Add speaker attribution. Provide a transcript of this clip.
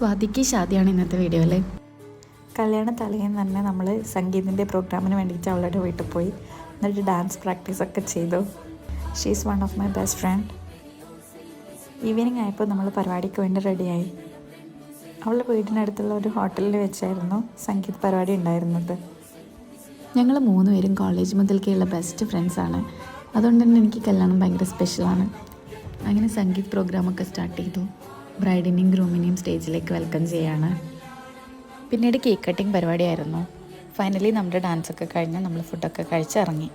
Speaker 1: സ്വാതിക്ക് ഷാദിയാണ് ഇന്നത്തെ വീഡിയോ അല്ലേ.
Speaker 2: കല്യാണ തലേന്ന് തന്നെ നമ്മൾ സംഗീതിൻ്റെ പ്രോഗ്രാമിന് വേണ്ടിയിട്ട് അവളുടെ വീട്ടിൽ പോയി. എന്നിട്ട് ഡാൻസ് പ്രാക്ടീസൊക്കെ ചെയ്തു. She is one of my best friend. Evening ആയപ്പോൾ നമ്മൾ പരിപാടിക്ക് വേണ്ടി റെഡിയായി. അവളുടെ വീടിനടുത്തുള്ള ഒരു ഹോട്ടലിൽ വെച്ചായിരുന്നു സംഗീത് പരിപാടി ഉണ്ടായിരുന്നത്.
Speaker 1: ഞങ്ങൾ 3 പേരും കോളേജ് മുതൽക്കുള്ള ബെസ്റ്റ് ഫ്രണ്ട്സാണ്. അതുകൊണ്ട് തന്നെ എനിക്ക് കല്യാണം ഭയങ്കര സ്പെഷ്യലാണ്. അങ്ങനെ സംഗീത് പ്രോഗ്രാമൊക്കെ സ്റ്റാർട്ട് ചെയ്തു. ബ്രൈഡിനെയും ഗ്രൂമിനെയും സ്റ്റേജിലേക്ക് വെൽക്കം ചെയ്യാണ്. പിന്നീട് കേക്ക് കട്ടിങ് പരിപാടിയായിരുന്നു. ഫൈനലി നമ്മുടെ ഡാൻസൊക്കെ കഴിഞ്ഞ് നമ്മൾ ഫുഡൊക്കെ കഴിച്ചിറങ്ങി.